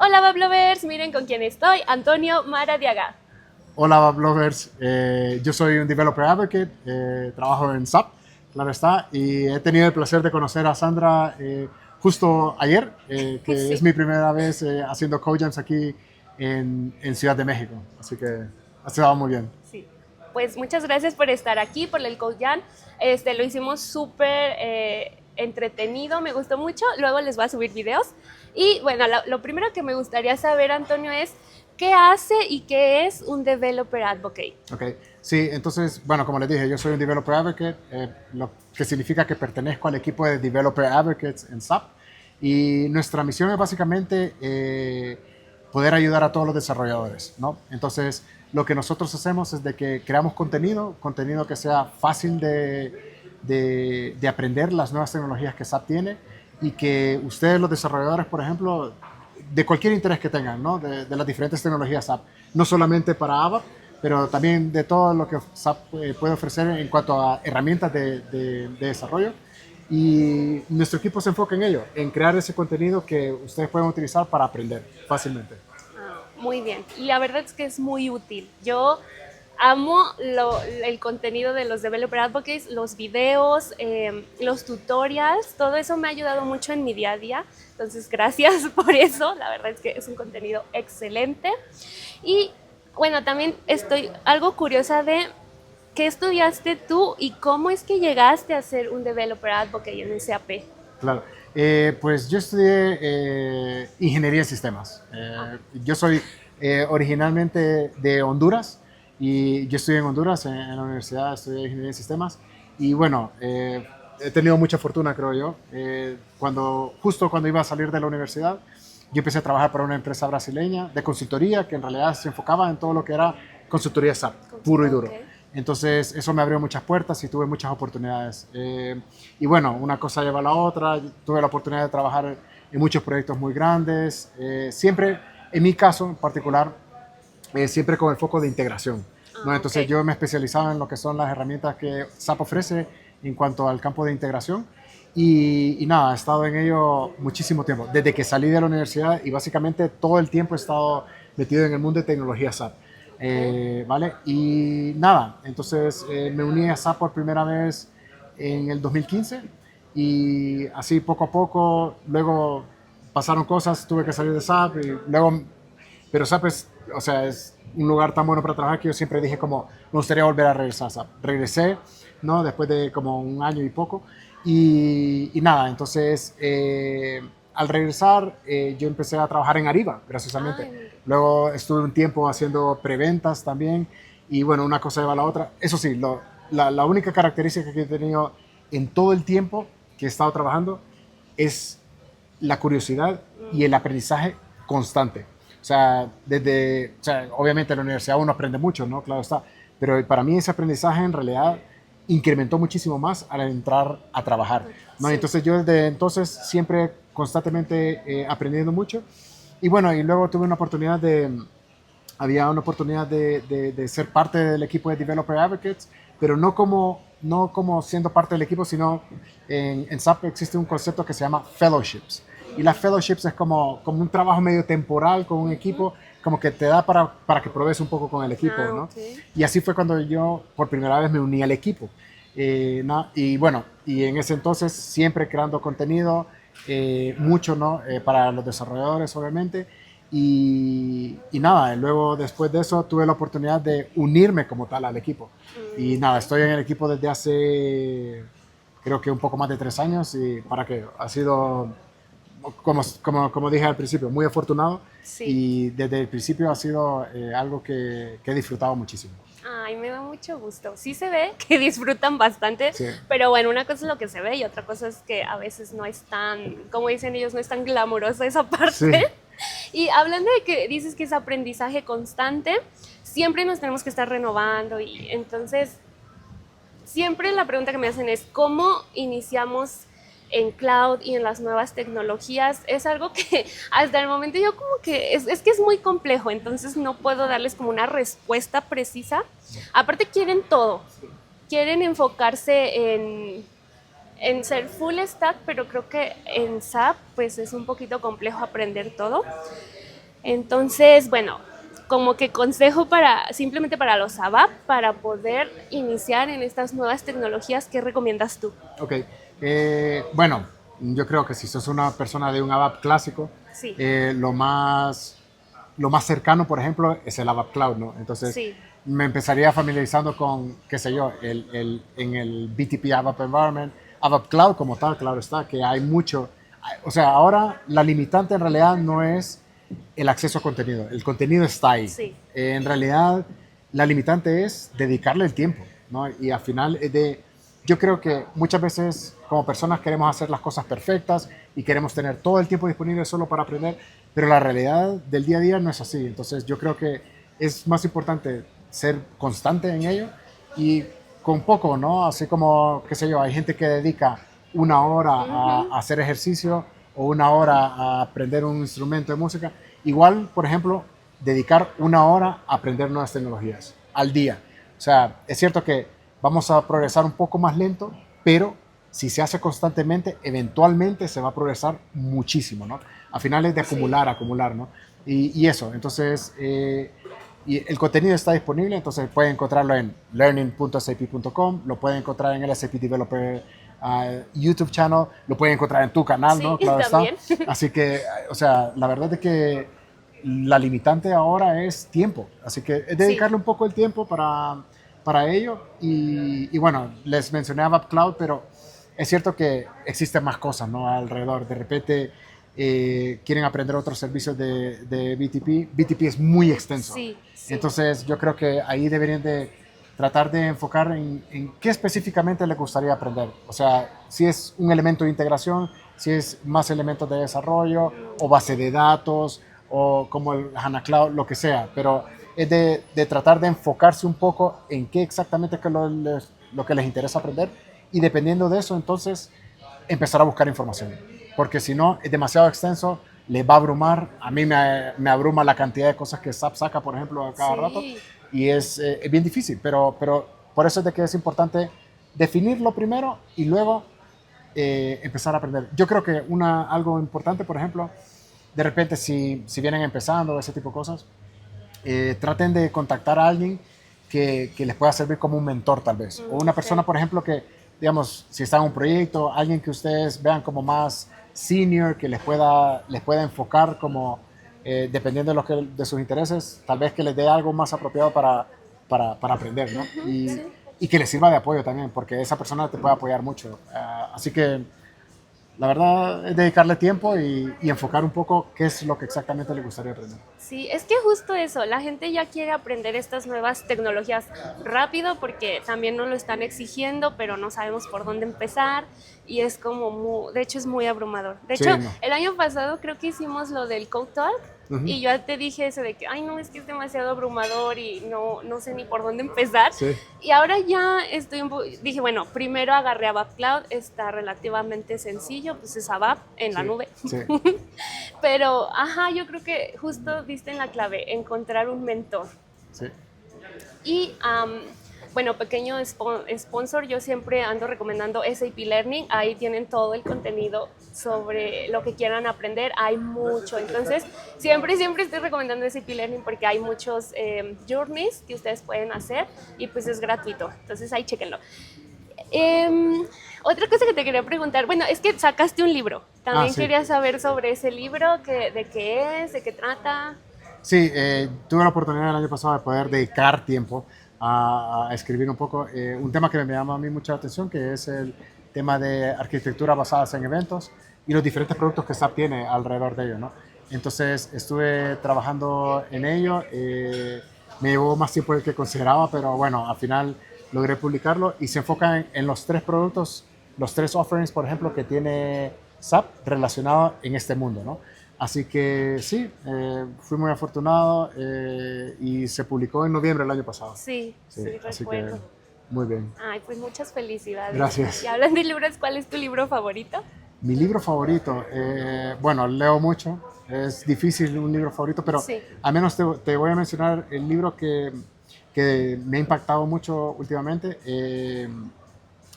Hola Bablovers, miren con quién estoy, Antonio Maradiaga. Hola, Bablovers. Yo soy un developer advocate, trabajo en SAP, claro está, y he tenido el placer de conocer a Sandra justo ayer, que es Sí, mi primera vez haciendo CodeJams aquí en Ciudad de México, así que ha estado muy bien. sí. Pues muchas gracias por estar aquí, por el Coyan. Lo hicimos súper entretenido, me gustó mucho. Luego les voy a subir videos. Y bueno, lo primero que me gustaría saber, Antonio, es qué hace y qué es un Developer Advocate. Ok, sí, entonces, bueno, como les dije, yo soy un developer advocate, lo que significa que pertenezco al equipo de developer advocates en SAP. Y nuestra misión es básicamente poder ayudar a todos los desarrolladores, ¿no? Entonces, lo que nosotros hacemos es de que creamos contenido que sea fácil de aprender las nuevas tecnologías que SAP tiene y que ustedes, los desarrolladores, por ejemplo, de cualquier interés que tengan, ¿no? De las diferentes tecnologías SAP, no solamente para ABAP, pero también de todo lo que SAP puede ofrecer en cuanto a herramientas de desarrollo. Y nuestro equipo se enfoca en ello, en crear ese contenido que ustedes pueden utilizar para aprender fácilmente. Muy bien, y la verdad es que es muy útil. Yo amo el contenido de los Developer Advocates, los videos, los tutorials, todo eso me ha ayudado mucho en mi día a día. Entonces, gracias por eso. La verdad es que es un contenido excelente. Y bueno, también estoy algo curiosa de qué estudiaste tú y cómo es que llegaste a ser un Developer Advocate en SAP. Claro. Pues yo estudié ingeniería en sistemas. Yo soy originalmente de Honduras y yo estudié en Honduras, en la universidad, estudié ingeniería en sistemas. Y bueno, he tenido mucha fortuna, creo yo. Justo cuando iba a salir de la universidad, yo empecé a trabajar para una empresa brasileña de consultoría que en realidad se enfocaba en todo lo que era consultoría SAP, puro y Ok. duro. Entonces eso me abrió muchas puertas y tuve muchas oportunidades. Y bueno, una cosa lleva a la otra. Tuve la oportunidad de trabajar en muchos proyectos muy grandes. Siempre, en mi caso en particular, siempre con el foco de integración, ¿no? Ah, ok. Entonces yo me especializaba en lo que son las herramientas que SAP ofrece en cuanto al campo de integración. Y nada, he estado en ello muchísimo tiempo, desde que salí de la universidad y básicamente todo el tiempo he estado metido en el mundo de tecnología SAP. Ok. ¿Vale? Y nada, entonces me uní a SAP por primera vez en el 2015 y así poco a poco, luego pasaron cosas, tuve que salir de SAP y luego, pero SAP es, o sea, es un lugar tan bueno para trabajar que yo siempre dije como, me gustaría volver a regresar a SAP. Regresé, ¿no? Después de como un año y poco y nada, entonces al regresar yo empecé a trabajar en Ariba, graciosamente. Ay, mire. Luego estuve un tiempo haciendo preventas también y bueno, una cosa lleva a la otra. Eso sí, la única característica que he tenido en todo el tiempo que he estado trabajando es la curiosidad y el aprendizaje constante. O sea, obviamente en la universidad uno aprende mucho, ¿no? Claro está. Pero para mí ese aprendizaje en realidad incrementó muchísimo más al entrar a trabajar, ¿no? Sí. Entonces yo desde entonces siempre constantemente aprendiendo mucho. Y bueno, y luego tuve una oportunidad había una oportunidad de ser parte del equipo de Developer Advocates, pero no como siendo parte del equipo, sino en SAP existe un concepto que se llama fellowships. Y las fellowships es como un trabajo medio temporal con un equipo, como que te da para que pruebes un poco con el equipo, Ah, ¿no? ok. Y así fue cuando yo por primera vez me uní al equipo. Y bueno, y en ese entonces siempre creando contenido, mucho, ¿no? Para los desarrolladores, obviamente. Y nada, luego después de eso tuve la oportunidad de unirme como tal al equipo. Y Ok. nada, estoy en el equipo desde hace creo que un poco más de 3 años y para que ha sido, como dije al principio, muy afortunado Sí. y desde el principio ha sido algo que he disfrutado muchísimo. Ay, me da mucho gusto. Sí se ve que disfrutan bastante, Sí, pero bueno, una cosa es lo que se ve y otra cosa es que a veces no es tan, como dicen ellos, no es tan glamurosa esa parte. sí, Y hablando de que dices que es aprendizaje constante, siempre nos tenemos que estar renovando y entonces siempre la pregunta que me hacen es cómo iniciamos en cloud y en las nuevas tecnologías. Es algo que hasta el momento yo como que es que es muy complejo, entonces no puedo darles como una respuesta precisa. Aparte quieren todo, quieren enfocarse en ser full stack, pero creo que en SAP pues es un poquito complejo aprender todo. Entonces, bueno, como que consejo para, simplemente para los ABAP, para poder iniciar en estas nuevas tecnologías, ¿qué recomiendas tú? Ok, bueno, yo creo que si sos una persona de un ABAP clásico, Sí, eh, lo más, lo más cercano, por ejemplo, es el ABAP Cloud, ¿no? Entonces, sí, me empezaría familiarizando con, qué sé yo, en el BTP ABAP Environment, ABAP Cloud como tal, claro está, que hay mucho. O sea, ahora la limitante en realidad no es el acceso a contenido, el contenido está ahí. sí, En realidad, la limitante es dedicarle el tiempo, ¿no? Y al final, yo creo que muchas veces como personas queremos hacer las cosas perfectas y queremos tener todo el tiempo disponible solo para aprender, pero la realidad del día a día no es así. Entonces yo creo que es más importante ser constante en ello y con poco, ¿no? Así como, qué sé yo, hay gente que dedica una hora ujú, a hacer ejercicio o una hora a aprender un instrumento de música. Igual, por ejemplo, dedicar una hora a aprender nuevas tecnologías al día. O sea, es cierto que vamos a progresar un poco más lento, pero si se hace constantemente, eventualmente se va a progresar muchísimo, ¿no? A final es de sí, acumular, acumular, ¿no? Y eso, entonces, y el contenido está disponible, entonces pueden encontrarlo en learning.sap.com, lo pueden encontrar en el SAP Developer YouTube channel, lo pueden encontrar en tu canal, sí, ¿no? Claro está. también. Así que, o sea, la verdad es que la limitante ahora es tiempo, así que es Sí, dedicarle un poco el tiempo para ello. Y bueno, les mencionaba Cloud, pero es cierto que existen más cosas, ¿no? Alrededor. De repente quieren aprender otros servicios de BTP. BTP es muy extenso. sí, sí, Entonces yo creo que ahí deberían de tratar de enfocar en qué específicamente les gustaría aprender. O sea, si es un elemento de integración, si es más elementos de desarrollo o base de datos o como el HANA Cloud, lo que sea. Pero es de tratar de enfocarse un poco en qué exactamente es lo que les interesa aprender y dependiendo de eso, entonces empezar a buscar información. Porque si no, es demasiado extenso, les va a abrumar. A mí me abruma la cantidad de cosas que SAP saca, por ejemplo, a cada rato sí, y es bien difícil, pero por eso es de que es importante definirlo primero y luego empezar a aprender. Yo creo que algo importante, por ejemplo, de repente si vienen empezando ese tipo de cosas, traten de contactar a alguien que les pueda servir como un mentor tal vez. O una persona, ok, por ejemplo, que, digamos, si está en un proyecto, alguien que ustedes vean como más senior, que les pueda enfocar como, dependiendo de sus intereses, tal vez que les dé algo más apropiado para aprender, ¿no? ujú, Y, sí. y que les sirva de apoyo también, porque esa persona te puede apoyar mucho. Así que la verdad es dedicarle tiempo y enfocar un poco qué es lo que exactamente le gustaría aprender. Sí, es que justo eso, la gente ya quiere aprender estas nuevas tecnologías rápido porque también nos lo están exigiendo, pero no sabemos por dónde empezar y es como, de hecho es muy abrumador. De hecho, Sí, no. el año pasado creo que hicimos lo del Code Talk Ujú. y yo te dije eso de que, ay no, es que es demasiado abrumador y no sé ni por dónde empezar. Sí, Y ahora ya dije, bueno, primero agarré a ABAP Cloud, está relativamente sencillo, pues es ABAP en la sí, nube. sí, Pero, ajá, yo creo que justo diste en la clave, encontrar un mentor. sí. Y, bueno, pequeño sponsor, yo siempre ando recomendando SAP Learning, ahí tienen todo el contenido sobre lo que quieran aprender, hay mucho, entonces siempre estoy recomendando SAP Learning porque hay muchos journeys que ustedes pueden hacer y pues es gratuito, entonces ahí chequenlo. Eh, Otra cosa que te quería preguntar, bueno, es que sacaste un libro. Ah, También sí. quería saber sobre ese libro, de qué es, de qué trata. Sí, tuve la oportunidad el año pasado de poder dedicar tiempo a escribir un poco un tema que me llama a mí mucha atención, que es el tema de arquitectura basadas en eventos y los diferentes productos que SAP tiene alrededor de ello, ¿no? Entonces estuve trabajando en ello, me llevó más tiempo del que consideraba, pero bueno, al final logré publicarlo y se enfoca en los tres productos, los tres offerings, por ejemplo, que tiene SAP relacionado en este mundo, ¿no? Así que sí, fui muy afortunado y se publicó en noviembre del año pasado. Sí, Sí, sí, así que recuerdo. muy bien. Ay, pues muchas felicidades. Y Gracias. hablando de libros, ¿cuál es tu libro favorito? Mi libro favorito, bueno, leo mucho, es difícil un libro favorito, pero Sí, al menos te voy a mencionar el libro que me ha impactado mucho últimamente.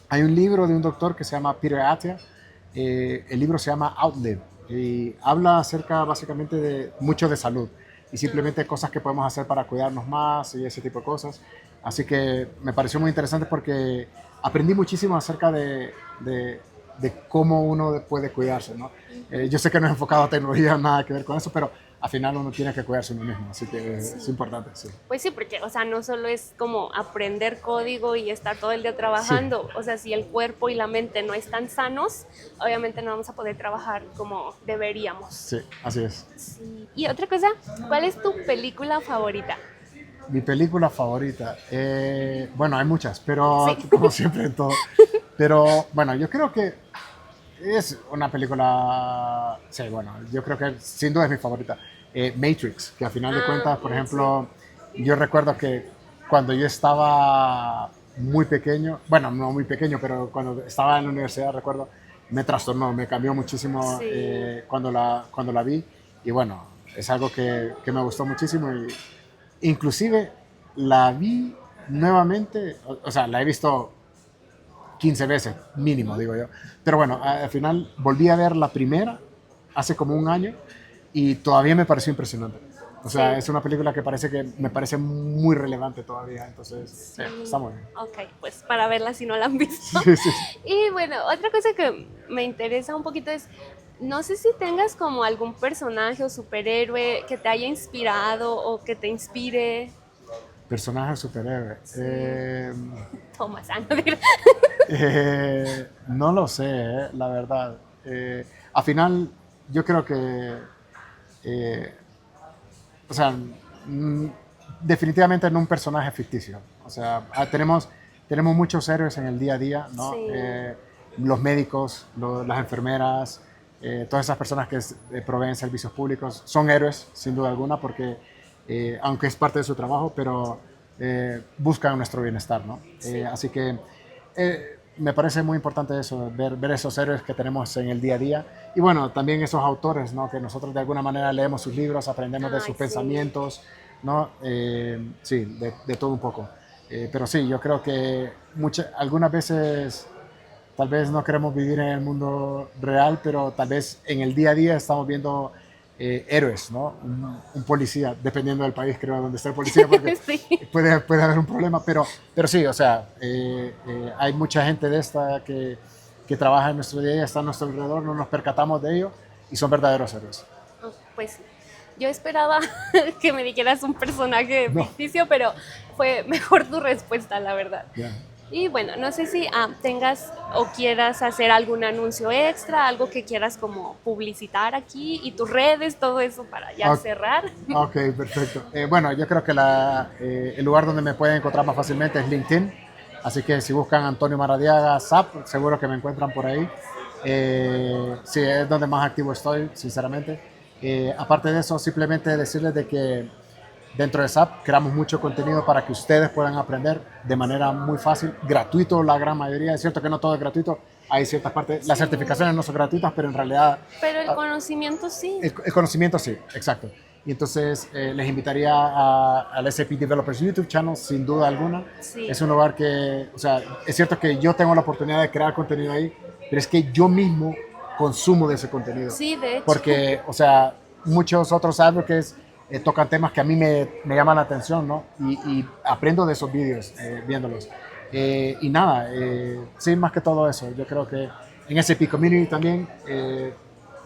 Hay un libro de un doctor que se llama Peter Attia, el libro se llama Outlive. y habla acerca básicamente de mucho de salud y simplemente cosas que podemos hacer para cuidarnos más y ese tipo de cosas. Así que me pareció muy interesante porque aprendí muchísimo acerca de cómo uno puede cuidarse, ¿no? Yo sé que no es enfocado a tecnología, nada que ver con eso, pero al final uno tiene que cuidarse uno mismo, así que es importante, sí. Pues sí, porque, o sea, no solo es como aprender código y estar todo el día Sí, trabajando, o sea, si el cuerpo y la mente no están sanos, obviamente no vamos a poder trabajar como deberíamos. sí, así es. Sí. Y otra cosa, ¿cuál es tu película favorita? Mi película favorita, bueno, hay muchas, pero Sí. como siempre en todo. Pero bueno, yo creo que es una película, sí, bueno, yo creo que sin duda es mi favorita. Matrix, que a final de cuentas, por ejemplo, yo recuerdo que cuando yo estaba muy pequeño, bueno, no muy pequeño, pero cuando estaba en la universidad, recuerdo, me trastornó, me cambió muchísimo Sí. cuando la vi. Y bueno, es algo que me gustó muchísimo y inclusive la vi nuevamente, o sea, la he visto 15 veces, mínimo, digo yo. Pero bueno, al final volví a ver la primera hace como un año y todavía me pareció impresionante. O sea, Sí. es una película que me parece muy relevante todavía, entonces, sí, está muy bien. Ok, pues para verla si no la han visto. Sí, sí. Y bueno, otra cosa que me interesa un poquito es, no sé si tengas como algún personaje o superhéroe que te haya inspirado o que te inspire. Personaje superhéroe. Thomas, no digo. No lo sé, la verdad. Al final, yo creo que eh, o sea, definitivamente no un personaje ficticio. O sea, tenemos muchos héroes en el día a día, ¿no? Sí. Los médicos, las enfermeras, todas esas personas que proveen servicios públicos son héroes, sin duda alguna, porque aunque es parte de su trabajo, pero buscan nuestro bienestar, ¿no? Sí. Así que me parece muy importante eso, ver esos héroes que tenemos en el día a día. Y bueno, también esos autores, ¿no? Que nosotros de alguna manera leemos sus libros, aprendemos de Ay, sus sí. pensamientos, ¿no? Sí, de todo un poco. Pero sí, yo creo que algunas veces tal vez no queremos vivir en el mundo real, pero tal vez en el día a día estamos viendo héroes, ¿no? Un policía, dependiendo del país, creo, donde esté el policía, porque Sí. puede haber un problema, pero sí, o sea, hay mucha gente de esta que trabaja en nuestro día a día, está a nuestro alrededor, no nos percatamos de ello y son verdaderos héroes. Oh, pues yo esperaba que me dijeras un personaje No, ficticio, pero fue mejor tu respuesta, la verdad. ya. Y bueno, no sé si tengas o quieras hacer algún anuncio extra, algo que quieras como publicitar aquí y tus redes, todo eso para ya Ok, cerrar. ok, perfecto. Bueno, yo creo que el lugar donde me pueden encontrar más fácilmente es LinkedIn. Así que si buscan Antonio Maradiaga, SAP, seguro que me encuentran por ahí. Sí, es donde más activo estoy, sinceramente. Aparte de eso, simplemente decirles de que dentro de SAP creamos mucho contenido para que ustedes puedan aprender de manera muy fácil, gratuito la gran mayoría. Es cierto que no todo es gratuito, hay ciertas partes, las certificaciones no son gratuitas, pero en realidad Pero el conocimiento sí. el conocimiento sí, exacto. Y entonces les invitaría al SAP Developers YouTube Channel, sin duda alguna. Sí. Es un lugar que, o sea, es cierto que yo tengo la oportunidad de crear contenido ahí, pero es que yo mismo consumo de ese contenido. Sí, de hecho. Porque, o sea, muchos otros advocates tocan temas que a mí me llaman la atención, ¿no? Y aprendo de esos vídeos viéndolos. Y nada, sí, más que todo eso. Yo creo que en SAP Community también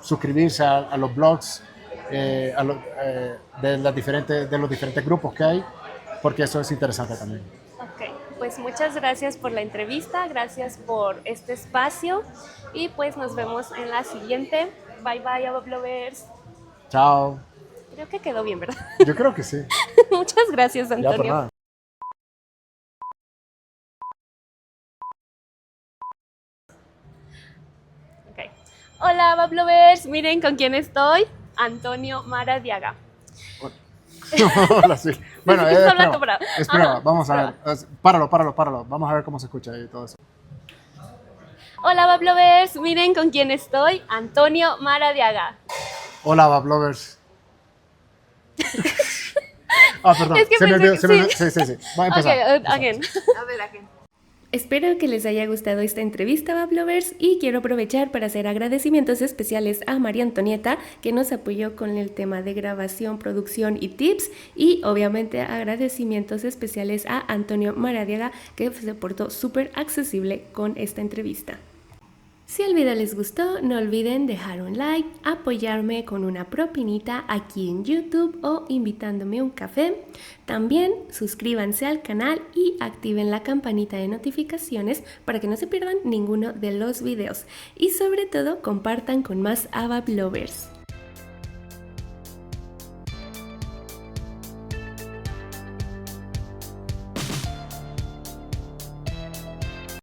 suscribirse a los blogs de los diferentes grupos que hay, porque eso es interesante también. Ok, pues muchas gracias por la entrevista, gracias por este espacio y pues nos vemos en la siguiente. Bye bye, Aboblovers. Chao. Creo que quedó bien, ¿verdad? Yo creo que sí. Muchas gracias, Ya por Antonio. nada. Okay. Hola, Bablovers. Miren con quién estoy. Antonio Maradiaga. Hola, sí. Bueno, Es es hablando prueba. para- Es prueba. Ajá, Vamos es a ver. Páralo. Vamos a ver cómo se escucha y todo eso. Hola, Bablovers. Miren con quién estoy. Antonio Maradiaga. Hola, Bablovers. Perdón. Es que Se me pensé olvidó. que sí. Sí. Va a empezar. Okay, again. A ver, again. Espero que les haya gustado esta entrevista, Bablovers, y quiero aprovechar para hacer agradecimientos especiales a María Antonieta, que nos apoyó con el tema de grabación, producción y tips, y obviamente agradecimientos especiales a Antonio Maradiaga, que se portó súper accesible con esta entrevista. Si el video les gustó, no olviden dejar un like, apoyarme con una propinita aquí en YouTube o invitándome un café. También suscríbanse al canal y activen la campanita de notificaciones para que no se pierdan ninguno de los videos. Y sobre todo, compartan con más ABAP lovers.